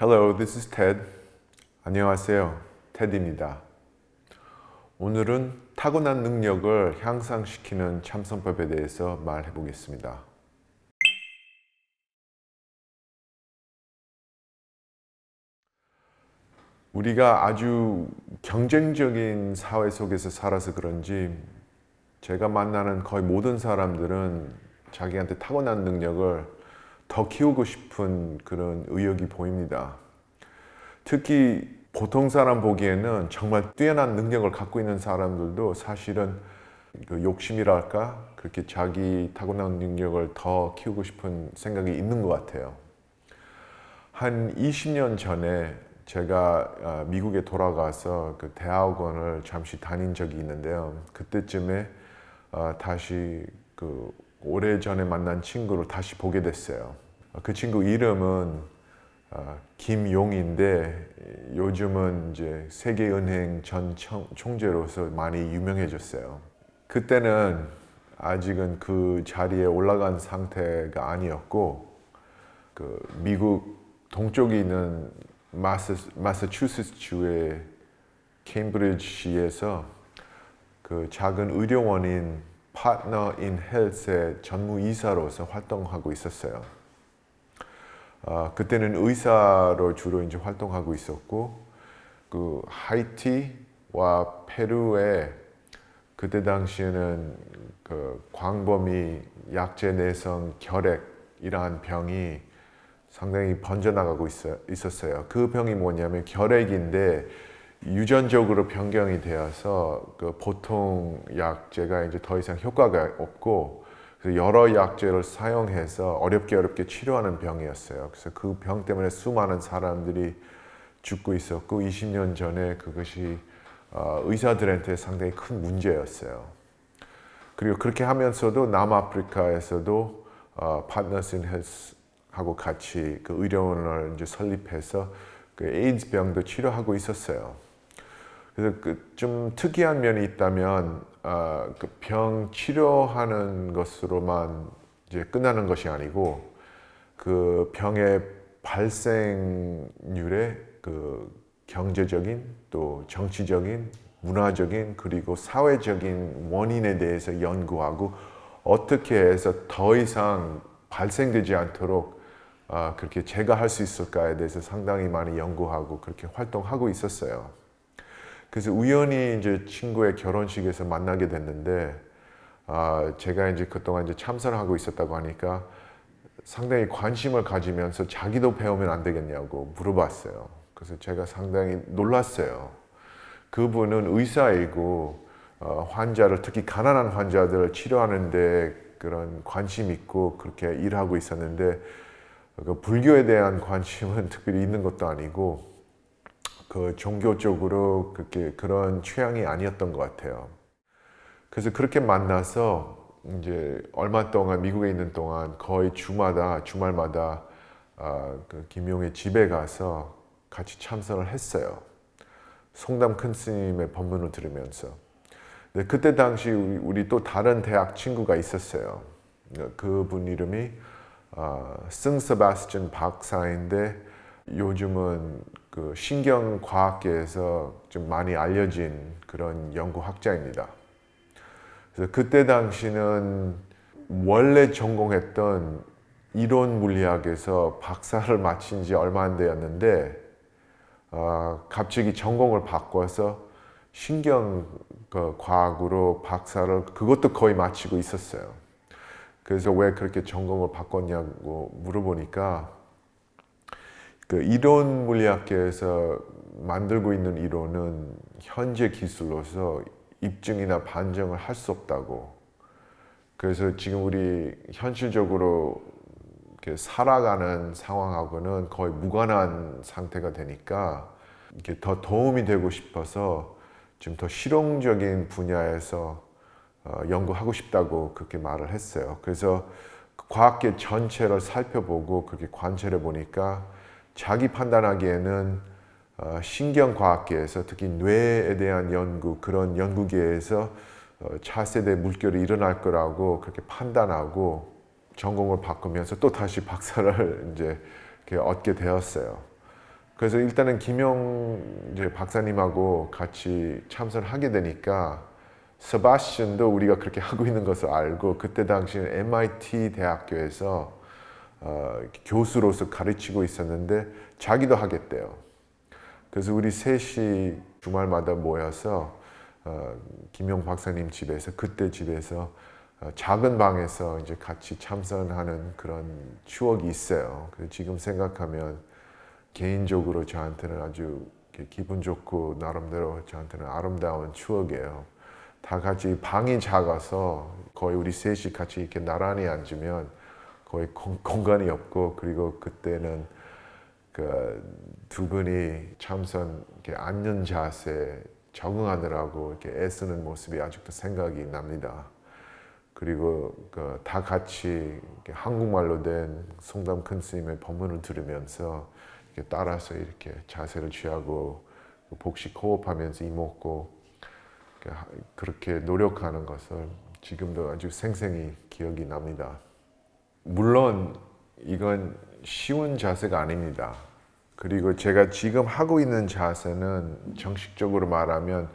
Hello, this is Ted. 안녕하세요, 테드입니다. 오늘은 타고난 능력을 향상시키는 참선법에 대해서 말해 보겠습니다. 우리가 아주 경쟁적인 사회 속에서 살아서 그런지 제가 만나는 거의 모든 사람들은 자기한테 타고난 능력을 더 키우고 싶은 그런 의욕이 보입니다. 특히 보통 사람 보기에는 정말 뛰어난 능력을 갖고 있는 사람들도 사실은 그 욕심이랄까 그렇게 자기 타고난 능력을 더 키우고 싶은 생각이 있는 것 같아요. 한 20년 전에 제가 미국에 돌아가서 그 대학원을 잠시 다닌 적이 있는데요. 그때쯤에 다시 그 오래전에 만난 친구를 다시 보게 됐어요. 그 친구 이름은 김용인데 요즘은 이제 세계은행 전 총재로서 많이 유명해졌어요. 그때는 아직은 그 자리에 올라간 상태가 아니었고 그 미국 동쪽에 있는 마사추세츠주의 케임브리지시에서 그 작은 의료원인 파트너 인 헬스의 전무이사로서 활동하고 있었어요. 그때는 의사로 주로 이제 활동하고 있었고, 그 하이티와 페루에 그때 당시에는 그 광범위 약제 내성 결핵이라는 병이 상당히 번져나가고 있었어요. 그 병이 뭐냐면 결핵인데 유전적으로 변경이 되어서 그 보통 약제가 이제 더 이상 효과가 없고 그래서 여러 약제를 사용해서 어렵게 치료하는 병이었어요. 그래서 그 병 때문에 수많은 사람들이 죽고 있었고 20년 전에 그것이 의사들한테 상당히 큰 문제였어요. 그리고 그렇게 하면서도 남아프리카에서도 파트너스 인 헬스하고 같이 그 의료원을 이제 설립해서 그 에이즈 병도 치료하고 있었어요. 그래서 그 좀 특이한 면이 있다면 그 병 치료하는 것으로만 이제 끝나는 것이 아니고 그 병의 발생률의 그 경제적인 또 정치적인 문화적인 그리고 사회적인 원인에 대해서 연구하고 어떻게 해서 더 이상 발생되지 않도록 그렇게 제거할 수 있을까에 대해서 상당히 많이 연구하고 그렇게 활동하고 있었어요. 그래서 우연히 이제 친구의 결혼식에서 만나게 됐는데, 제가 이제 그동안 이제 참선을 하고 있었다고 하니까 상당히 관심을 가지면서 자기도 배우면 안 되겠냐고 물어봤어요. 그래서 제가 상당히 놀랐어요. 그분은 의사이고, 환자를, 특히 가난한 환자들을 치료하는데 그런 관심 있고 그렇게 일하고 있었는데, 그 불교에 대한 관심은 특별히 있는 것도 아니고, 그 종교적으로 그렇게 그런 취향이 아니었던 것 같아요. 그래서 그렇게 만나서 이제 얼마 동안 미국에 있는 동안 거의 주말마다 그 김용의 집에 가서 같이 참선을 했어요. 송담 큰 스님의 법문을 들으면서. 근데 그때 당시 우리 또 다른 대학 친구가 있었어요. 그분 이름이 승 세바스찬 박사인데 요즘은 그 신경과학계에서 좀 많이 알려진 그런 연구학자입니다. 그래서 그때 당시는 원래 전공했던 이론 물리학에서 박사를 마친 지 얼마 안 되었는데 갑자기 전공을 바꿔서 신경과학으로 박사를 그것도 거의 마치고 있었어요. 그래서 왜 그렇게 전공을 바꿨냐고 물어보니까 그 이론 물리학계에서 만들고 있는 이론은 현재 기술로서 입증이나 반증을 할 수 없다고. 그래서 지금 우리 현실적으로 이렇게 살아가는 상황하고는 거의 무관한 상태가 되니까 이렇게 더 도움이 되고 싶어서 좀 더 실용적인 분야에서 연구하고 싶다고 그렇게 말을 했어요. 그래서 과학계 전체를 살펴보고 그렇게 관찰해 보니까 자기 판단하기에는 신경과학계에서 특히 뇌에 대한 연구, 그런 연구계에서 차세대 물결이 일어날 거라고 그렇게 판단하고 전공을 바꾸면서 또 다시 박사를 이제 얻게 되었어요. 그래서 일단은 김영 이제 박사님하고 같이 참선하게 되니까 세바스찬도 우리가 그렇게 하고 있는 것을 알고 그때 당시에 MIT 대학교에서 교수로서 가르치고 있었는데 자기도 하겠대요. 그래서 우리 셋이 주말마다 모여서 김용 박사님 집에서 그때 집에서 작은 방에서 이제 같이 참선하는 그런 추억이 있어요. 그래서 지금 생각하면 개인적으로 저한테는 아주 기분 좋고 나름대로 저한테는 아름다운 추억이에요. 다 같이 방이 작아서 거의 우리 셋이 같이 이렇게 나란히 앉으면 거의 공간이 없고 그리고 그때는 그 두 분이 참선 이렇게 앉는 자세 적응하느라고 이렇게 애쓰는 모습이 아직도 생각이 납니다. 그리고 다 같이 한국말로 된 송담 큰 스님의 법문을 들으면서 이렇게 따라서 이렇게 자세를 취하고 복식 호흡하면서 이목고 그렇게 노력하는 것을 지금도 아주 생생히 기억이 납니다. 물론 이건 쉬운 자세가 아닙니다. 그리고 제가 지금 하고 있는 자세는 정식적으로 말하면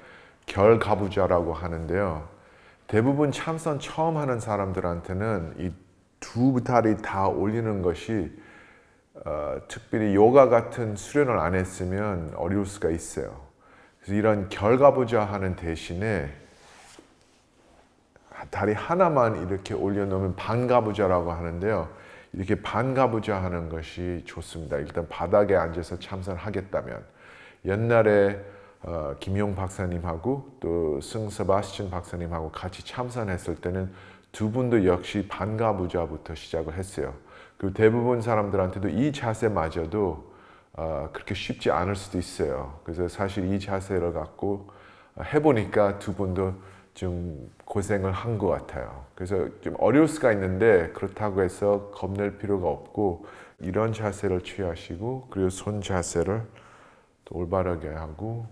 결가부좌라고 하는데요. 대부분 참선 처음 하는 사람들한테는 이 두 다리 다 올리는 것이 특별히 요가 같은 수련을 안 했으면 어려울 수가 있어요. 그래서 이런 결가부좌 하는 대신에 다리 하나만 이렇게 올려놓으면 반가부좌라고 하는데요. 이렇게 반가부좌 하는 것이 좋습니다. 일단 바닥에 앉아서 참선하겠다면 옛날에 김용 박사님하고 또 승 세바스찬 박사님하고 같이 참선했을 때는 두 분도 역시 반가부좌부터 시작을 했어요. 그리고 대부분 사람들한테도 이 자세마저도 그렇게 쉽지 않을 수도 있어요. 그래서 사실 이 자세를 갖고 해보니까 두 분도 좀 고생을 한 것 같아요. 그래서 좀 어려울 수가 있는데 그렇다고 해서 겁낼 필요가 없고 이런 자세를 취하시고 그리고 손 자세를 또 올바르게 하고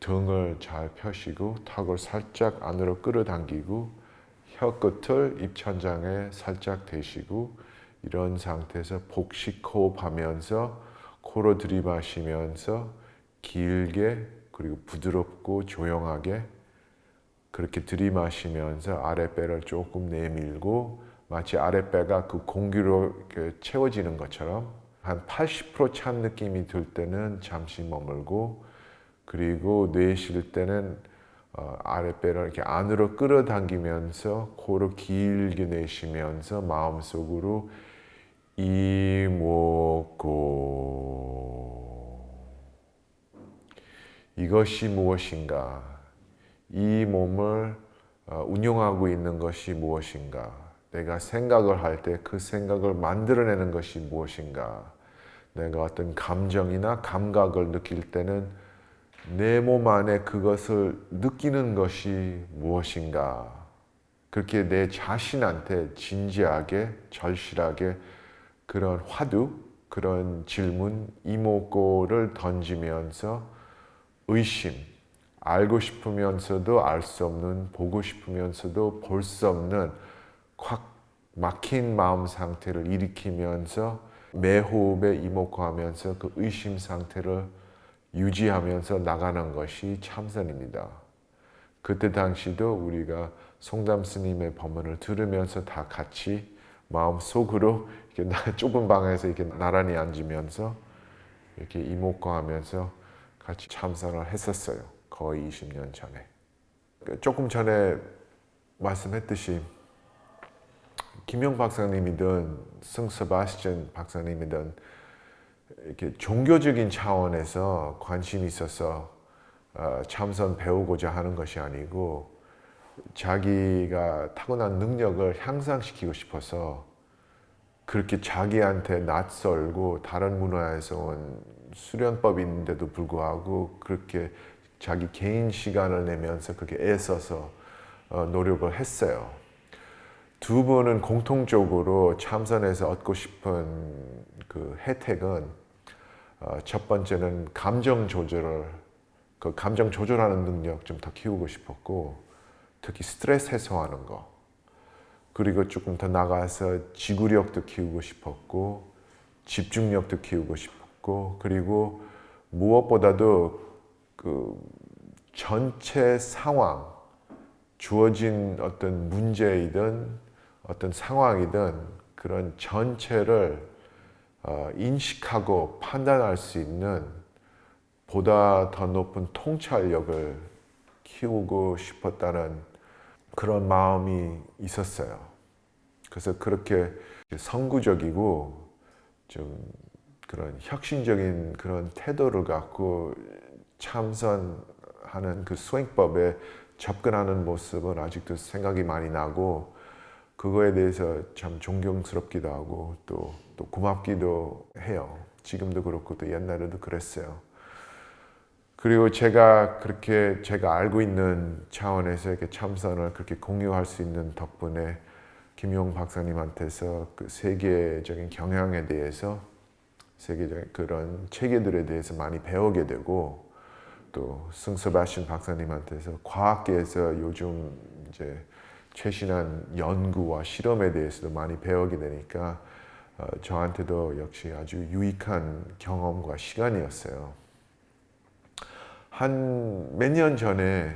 등을 잘 펴시고 턱을 살짝 안으로 끌어당기고 혀끝을 입천장에 살짝 대시고 이런 상태에서 복식 호흡하면서 코로 들이마시면서 길게 그리고 부드럽고 조용하게 그렇게 들이마시면서 아랫배를 조금 내밀고 마치 아랫배가 그 공기로 채워지는 것처럼 한 80% 찬 느낌이 들 때는 잠시 머물고 그리고 내쉴 때는 아랫배를 이렇게 안으로 끌어당기면서 코로 길게 내쉬면서 마음속으로 이목고 이것이 무엇인가? 이 몸을 운용하고 있는 것이 무엇인가? 내가 생각을 할 때 그 생각을 만들어내는 것이 무엇인가? 내가 어떤 감정이나 감각을 느낄 때는 내 몸 안에 그것을 느끼는 것이 무엇인가? 그렇게 내 자신한테 진지하게, 절실하게 그런 화두, 그런 질문, 이목고를 던지면서 의심, 알고 싶으면서도 알 수 없는, 보고 싶으면서도 볼 수 없는 확 막힌 마음 상태를 일으키면서 매 호흡에 이목고하면서 그 의심 상태를 유지하면서 나가는 것이 참선입니다. 그때 당시도 우리가 송담 스님의 법문을 들으면서 다 같이 마음속으로 이렇게 좁은 방에서 이렇게 나란히 앉으면서 이렇게 이목고하면서 같이 참선을 했었어요. 거의 20년 전에. 조금 전에 말씀했듯이 김용 박사님이든 승 세바스찬 박사님이든 이렇게 종교적인 차원에서 관심이 있어서 참선 배우고자 하는 것이 아니고 자기가 타고난 능력을 향상시키고 싶어서 그렇게 자기한테 낯설고 다른 문화에서 온 수련법인데도 불구하고 그렇게 자기 개인 시간을 내면서 그렇게 애써서 노력을 했어요. 두 분은 공통적으로 참선에서 얻고 싶은 그 혜택은 첫 번째는 감정 조절하는 능력 좀 더 키우고 싶었고 특히 스트레스 해소하는 거 그리고 조금 더 나가서 지구력도 키우고 싶었고 집중력도 키우고 싶었고 싶었고, 그리고 무엇보다도 그 전체 상황, 주어진 어떤 문제이든 어떤 상황이든 그런 전체를 인식하고 판단할 수 있는 보다 더 높은 통찰력을 키우고 싶었다는 그런 마음이 있었어요. 그래서 그렇게 선구적이고 좀 그런 혁신적인 그런 태도를 갖고 참선하는 그 수행법에 접근하는 모습은 아직도 생각이 많이 나고, 그거에 대해서 참 존경스럽기도 하고 또 고맙기도 해요. 지금도 그렇고 또 옛날에도 그랬어요. 그리고 제가 그렇게 제가 알고 있는 차원에서 이렇게 참선을 그렇게 공유할 수 있는 덕분에 김용 박사님한테서 그 세계적인 경향에 대해서, 세계적인 그런 체계들에 대해서 많이 배우게 되고, 또 승서바신 박사님한테서 과학계에서 요즘 이제 최신한 연구와 실험에 대해서도 많이 배우게 되니까 저한테도 역시 아주 유익한 경험과 시간이었어요. 한 몇 년 전에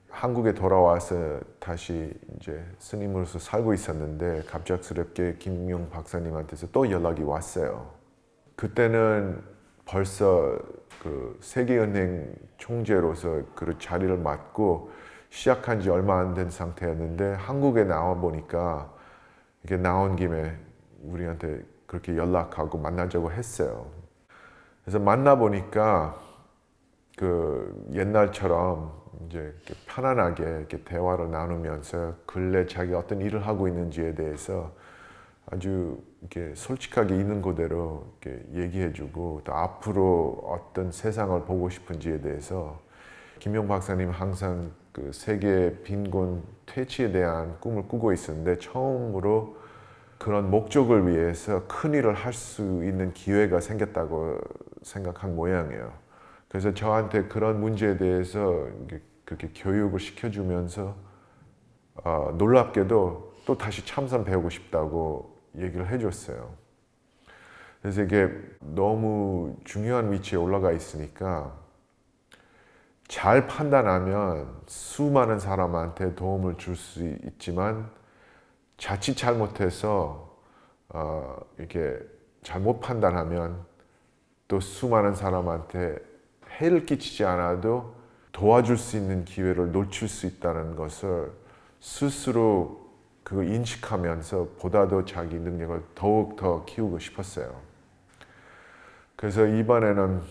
한국에 돌아와서 다시 이제 스님으로서 살고 있었는데 갑작스럽게 김용 박사님한테서 또 연락이 왔어요. 그때는 벌써 그 세계은행 총재로서 그 자리를 맡고 시작한 지 얼마 안 된 상태였는데, 한국에 나와 보니까 이게 나온 김에 우리한테 그렇게 연락하고 만나자고 했어요. 그래서 만나 보니까 그 옛날처럼 이제 이렇게 편안하게 이렇게 대화를 나누면서 근래 자기 어떤 일을 하고 있는지에 대해서 아주 이렇게 솔직하게 있는 그대로 이렇게 얘기해주고, 또 앞으로 어떤 세상을 보고 싶은지에 대해서 김용 박사님 항상 그 세계 빈곤 퇴치에 대한 꿈을 꾸고 있었는데, 처음으로 그런 목적을 위해서 큰 일을 할 수 있는 기회가 생겼다고 생각한 모양이에요. 그래서 저한테 그런 문제에 대해서 그렇게 교육을 시켜주면서 놀랍게도 또 다시 참선 배우고 싶다고 얘기를 해줬어요. 그래서 이게 너무 중요한 위치에 올라가 있으니까 잘 판단하면 수많은 사람한테 도움을 줄 수 있지만, 자칫 잘못해서 이렇게 잘못 판단하면 또 수많은 사람한테 해를 끼치지 않아도 도와줄 수 있는 기회를 놓칠 수 있다는 것을 스스로 그걸 인식하면서 보다도 자기 능력을 더욱 더 키우고 싶었어요. 그래서 이번에는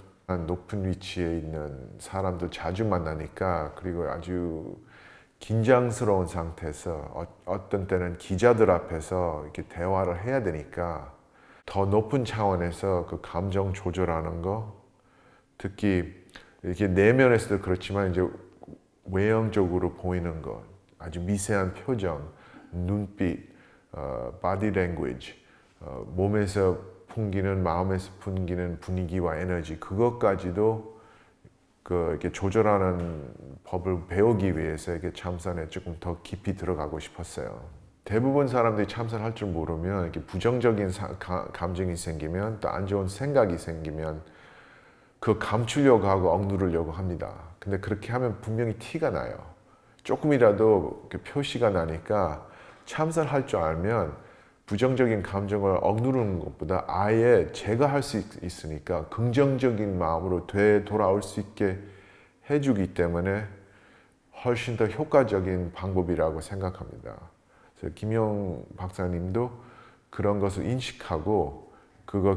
높은 위치에 있는 사람들 자주 만나니까, 그리고 아주 긴장스러운 상태에서 어떤 때는 기자들 앞에서 이렇게 대화를 해야 되니까 더 높은 차원에서 그 감정 조절하는 거, 특히 이렇게 내면에서도 그렇지만 이제 외형적으로 보이는 것, 아주 미세한 표정, 눈빛, body language, 몸에서 풍기는, 마음에서 풍기는 분위기와 에너지, 그것까지도 이렇게 조절하는 법을 배우기 위해서 이렇게 참선에 조금 더 깊이 들어가고 싶었어요. 대부분 사람들이 참선할 줄 모르면 이렇게 부정적인 감정이 생기면, 또 안 좋은 생각이 생기면 그 감추려고 하고 억누르려고 합니다. 근데 그렇게 하면 분명히 티가 나요. 조금이라도 표시가 나니까 참선할 줄 알면 부정적인 감정을 억누르는 것보다 아예 제거할 수 있으니까 긍정적인 마음으로 되돌아올 수 있게 해주기 때문에 훨씬 더 효과적인 방법이라고 생각합니다. 그래서 김용 박사님도 그런 것을 인식하고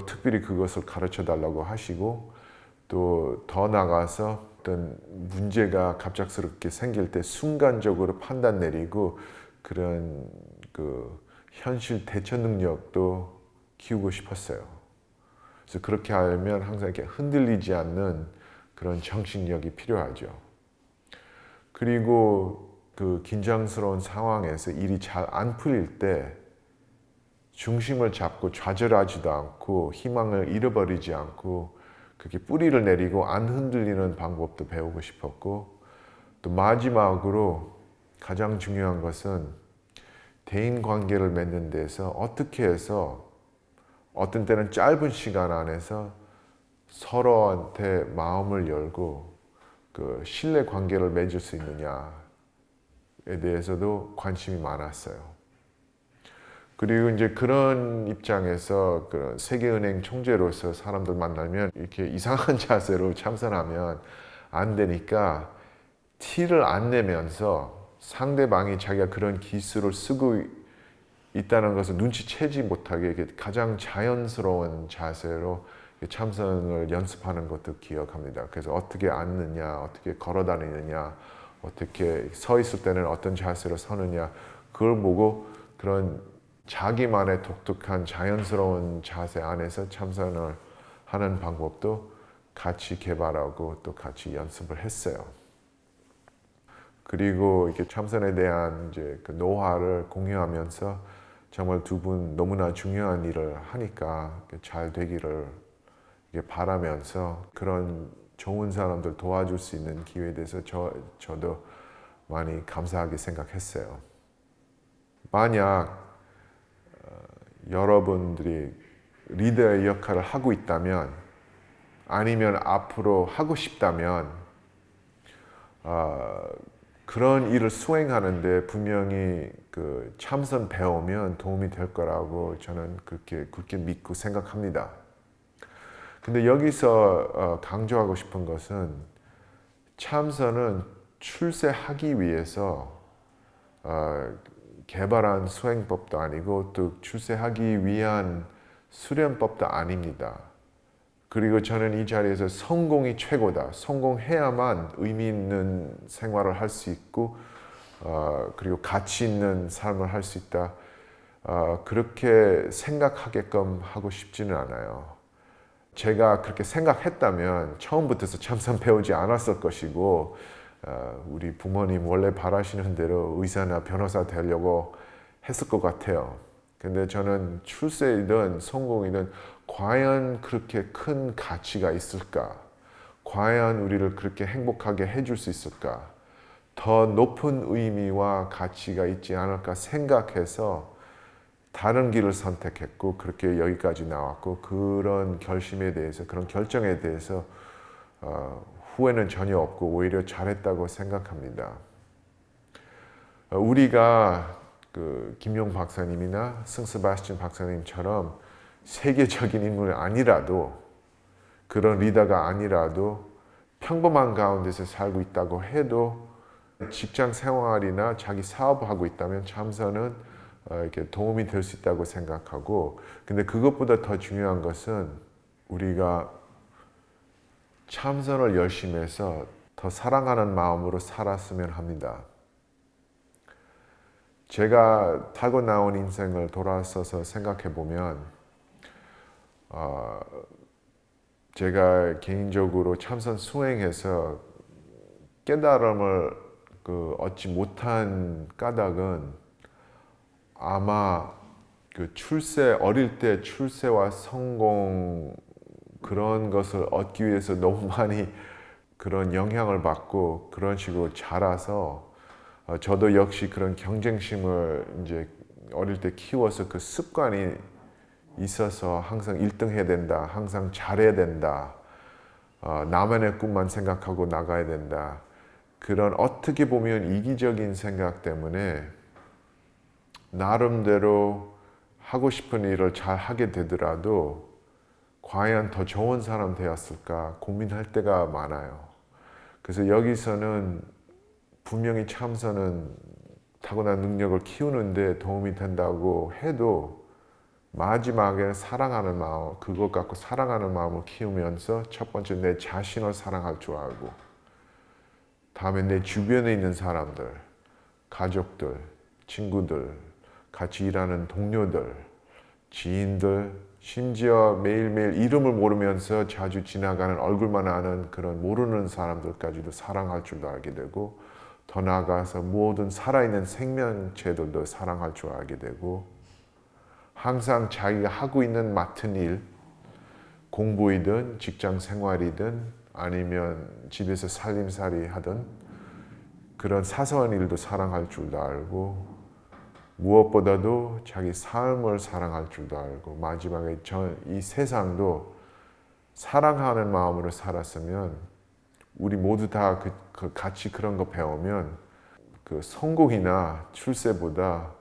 특별히 그것을 가르쳐 달라고 하시고, 또 더 나아가서 어떤 문제가 갑작스럽게 생길 때 순간적으로 판단 내리고 그런 그 현실 대처 능력도 키우고 싶었어요. 그래서 그렇게 하려면 항상 이렇게 흔들리지 않는 그런 정신력이 필요하죠. 그리고 그 긴장스러운 상황에서 일이 잘 안 풀릴 때 중심을 잡고 좌절하지도 않고 희망을 잃어버리지 않고 그렇게 뿌리를 내리고 안 흔들리는 방법도 배우고 싶었고, 또 마지막으로 가장 중요한 것은 대인 관계를 맺는 데서 어떻게 해서 어떤 때는 짧은 시간 안에서 서로한테 마음을 열고 그 신뢰 관계를 맺을 수 있느냐에 대해서도 관심이 많았어요. 그리고 이제 그런 입장에서 그 세계은행 총재로서 사람들 만나면 이렇게 이상한 자세로 참선하면 안 되니까 티를 안 내면서 상대방이 자기가 그런 기술을 쓰고 있다는 것을 눈치채지 못하게 가장 자연스러운 자세로 참선을 연습하는 것도 기억합니다. 그래서 어떻게 앉느냐, 어떻게 걸어 다니느냐, 어떻게 서 있을 때는 어떤 자세로 서느냐, 그걸 보고 그런 자기만의 독특한 자연스러운 자세 안에서 참선을 하는 방법도 같이 개발하고 또 같이 연습을 했어요. 그리고 이렇게 참선에 대한 이제 그 노하를 공유하면서 정말 두 분 너무나 중요한 일을 하니까 잘 되기를 바라면서 그런 좋은 사람들 도와줄 수 있는 기회에 대해서 저도 많이 감사하게 생각했어요. 만약 여러분들이 리더의 역할을 하고 있다면 아니면 앞으로 하고 싶다면 그런 일을 수행하는데 분명히 그 참선 배우면 도움이 될 거라고 저는 그렇게 믿고 생각합니다. 근데 여기서 강조하고 싶은 것은 참선은 출세하기 위해서 개발한 수행법도 아니고 또 출세하기 위한 수련법도 아닙니다. 그리고 저는 이 자리에서 성공이 최고다. 성공해야만 의미 있는 생활을 할 수 있고 그리고 가치 있는 삶을 할 수 있다. 그렇게 생각하게끔 하고 싶지는 않아요. 제가 그렇게 생각했다면 처음부터 참선 배우지 않았을 것이고 우리 부모님 원래 바라시는 대로 의사나 변호사 되려고 했을 것 같아요. 근데 저는 출세이든 성공이든 과연 그렇게 큰 가치가 있을까? 과연 우리를 그렇게 행복하게 해줄 수 있을까? 더 높은 의미와 가치가 있지 않을까 생각해서 다른 길을 선택했고 그렇게 여기까지 나왔고 그런 결심에 대해서 그런 결정에 대해서 후회는 전혀 없고 오히려 잘했다고 생각합니다. 우리가 그 김용 박사님이나 승스바스찬 박사님처럼 세계적인 인물이 아니라도 그런 리더가 아니라도 평범한 가운데서 살고 있다고 해도 직장 생활이나 자기 사업을 하고 있다면 참선은 이렇게 도움이 될 수 있다고 생각하고 근데 그것보다 더 중요한 것은 우리가 참선을 열심히 해서 더 사랑하는 마음으로 살았으면 합니다. 제가 타고 나온 인생을 돌아서서 생각해 보면 제가 개인적으로 참선 수행해서 깨달음을 얻지 못한 까닭은 아마 그 어릴 때 출세와 성공 그런 것을 얻기 위해서 너무 많이 그런 영향을 받고 그런 식으로 자라서 저도 역시 그런 경쟁심을 이제 어릴 때 키워서 그 습관이 있어서 항상 1등 해야 된다, 항상 잘해야 된다, 나만의 꿈만 생각하고 나가야 된다. 그런 어떻게 보면 이기적인 생각 때문에 나름대로 하고 싶은 일을 잘 하게 되더라도 과연 더 좋은 사람 되었을까 고민할 때가 많아요. 그래서 여기서는 분명히 참선은 타고난 능력을 키우는데 도움이 된다고 해도 마지막에 사랑하는 마음, 그것 갖고 사랑하는 마음을 키우면서 첫 번째 내 자신을 사랑할 줄 알고 다음에 내 주변에 있는 사람들, 가족들, 친구들, 같이 일하는 동료들, 지인들, 심지어 매일매일 이름을 모르면서 자주 지나가는 얼굴만 아는 그런 모르는 사람들까지도 사랑할 줄도 알게 되고 더 나아가서 모든 살아있는 생명체들도 사랑할 줄 알게 되고 항상 자기가 하고 있는 맡은 일, 공부이든 직장 생활이든 아니면 집에서 살림살이 하든 그런 사소한 일도 사랑할 줄도 알고 무엇보다도 자기 삶을 사랑할 줄도 알고 마지막에 이 세상도 사랑하는 마음으로 살았으면 우리 모두 다 같이 그런 거 배우면 그 성공이나 출세보다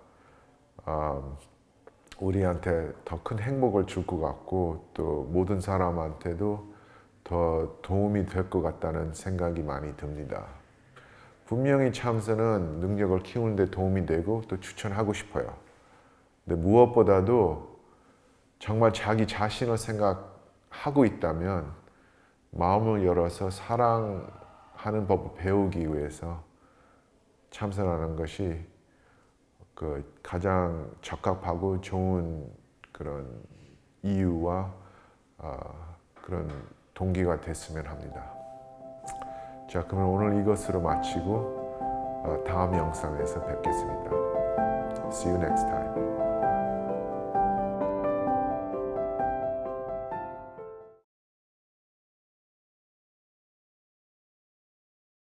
우리한테 더 큰 행복을 줄 것 같고 또 모든 사람한테도 더 도움이 될 것 같다는 생각이 많이 듭니다. 분명히 참선은 능력을 키우는 데 도움이 되고 또 추천하고 싶어요. 근데 무엇보다도 정말 자기 자신을 생각하고 있다면 마음을 열어서 사랑하는 법을 배우기 위해서 참선하는 것이 그 가장 적합하고 좋은 그런 이유와 그런 동기가 됐으면 합니다. 자, 그러면 오늘 이것으로 마치고 다음 영상에서 뵙겠습니다. See you next time.